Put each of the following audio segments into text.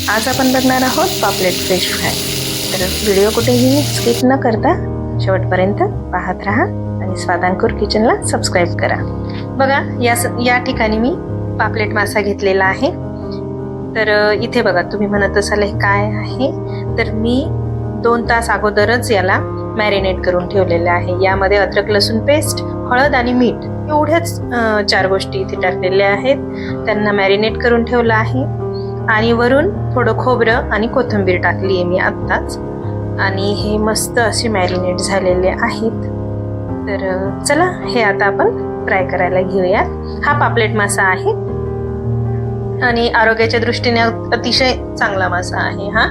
आज आपण बघणार आहोत पापलेट फिश फ्राय। तर व्हिडिओ कुठेही स्किप न करता शेवटपर्यंत पाहत राहा आणि स्वादांकुर किचनला सबस्क्राइब करा। बघा या ठिकाणी मी पापलेट मासा घेतलेला आहे। तर इथे बघा, तुम्ही म्हणत असाल हे काय आहे, तर मी 2 तास अगोदरच याला मॅरिनेट करून ठेवलेले आहे। यामध्ये अद्रक लसूण पेस्ट, हळद आणि मीठ एवढ्याच 4 गोष्टी इथे टाकलेल्या आहेत। त्यांना मॅरिनेट करून ठेवलं आहे आणि वरून थोडं खोबरं आणि कोथिंबीर टाकली आहे मी आत्ताच, आणि हे मस्त असे मॅरिनेट झालेले आहेत। तर चला हे आता आपण फ्राय करायला घेऊया। हा पापलेट मासा आहे आणि आरोग्याच्या दृष्टीने अतिशय चांगला मासा आहे हा।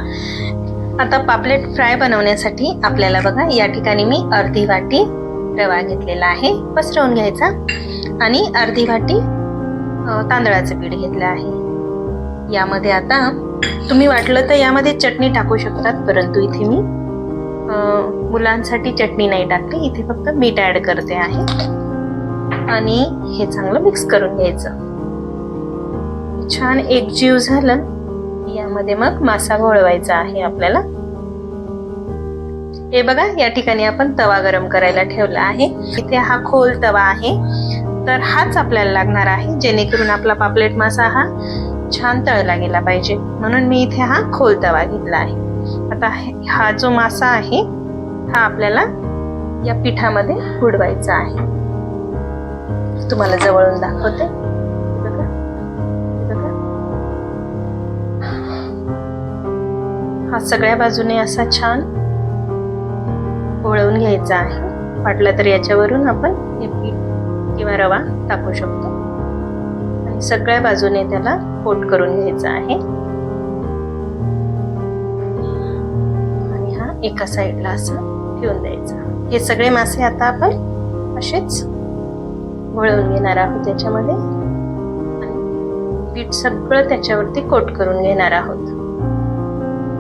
आता पापलेट फ्राय बनवण्यासाठी आपल्याला बघा, या ठिकाणी मी अर्धी वाटी रवा घेतलेला आहे, पसरवून घ्यायचा, आणि अर्धी वाटी तांदळाचं पीठ घेतलं आहे। यामध्ये आता तुम्ही वाटलं तर यामध्ये चटणी टाकू शकतात, परंतु इथे मी मुलांसाठी चटणी नाही टाकली, इथे फक्त मीठ ॲड करते आहे। आणि हे चांगलं मिक्स करून घ्यायचं। छान एकजीव झालं, यामध्ये मग मासा घोळवायचा आहे आपल्याला। हे बघा, या ठिकाणी आपण तवा गरम करायला ठेवला आहे। इथे हा खोल तवा आहे, तर हाच आपल्याला लागणार आहे, जेणेकरून आपला पापलेट मासा हा छान तळला गेला पाहिजे, म्हणून मी इथे हा खोल तवा घेतला आहे। आता हा जो मासा आहे हा आपल्याला या पिठामध्ये बुडवायचा आहे। तुम्हाला जवळून दाखवते, बघा बघा, हा सगळ्या बाजूने असा छान वळवून घ्यायचा आहे। वाटलं तर याच्यावरून आपण हे पीठ किंवा रवा टाकू शकतो, आणि सगळ्या बाजूने त्याला कोट करून घ्यायचा आहे। आणि हा एका साईडला असं ठेवून द्यायचा। हे सगळे मासे आता आपण असेच वळवून घेणार आहोत त्याच्यामध्ये, आणि पीठ सगळं त्याच्यावरती कोट करून घेणार आहोत।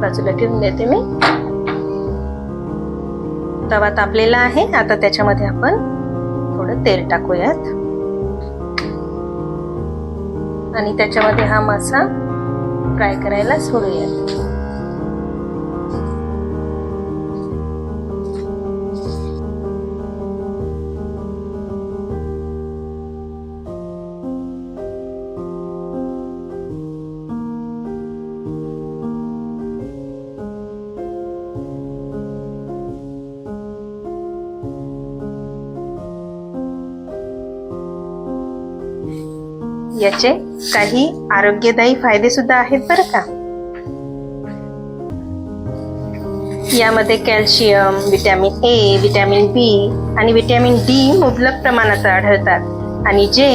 बाजूला ठेवून देते मी। तवा तापलेला आहे, आता त्याच्यामध्ये आपण थोडं तेल टाकूयात आणि त्याच्यामध्ये हा मासा फ्राय करायला सोडूयात। याचे काही आरोग्यदायी फायदे सुद्धा आहेत बरं का। यामध्ये कॅल्शियम, विटॅमिन ए, विटॅमिन बी आणि विटॅमिन डी मुबलक प्रमाणात आढळतात, आणि जे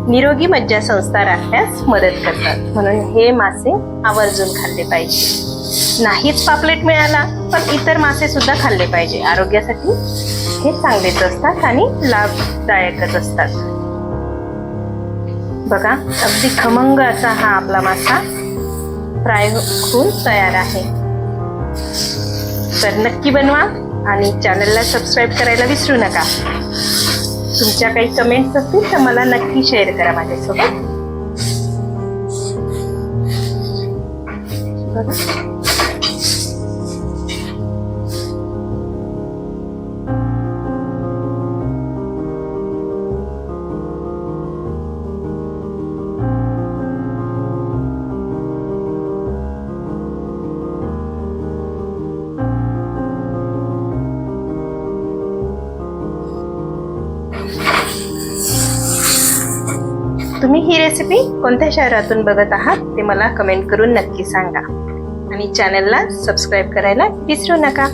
निरोगी मज्जासंस्था राखण्यास मदत करतात, म्हणून हे मासे आवर्जून खाल्ले पाहिजे। नाहीच पापलेट मिळाला पण इतर मासे सुद्धा खाल्ले पाहिजे, आरोग्यासाठी हे चांगलेच असतात आणि लाभदायकच असतात। बघा, अगदी खमंग असा हा आपला मासा फ्राय होऊन तयार आहे। तर नक्की बनवा आणि चॅनलला सबस्क्राईब करायला विसरू नका। तुमच्या काही कमेंट्स असतील तर मला नक्की शेअर करा माझ्यासोबत। बघा, तुम्ही ही रेसिपी कोणत्या शहरातून बघत आहात ते मला कमेंट करून नक्की सांगा, आणि चॅनलला सबस्क्राईब करायला विसरू नका।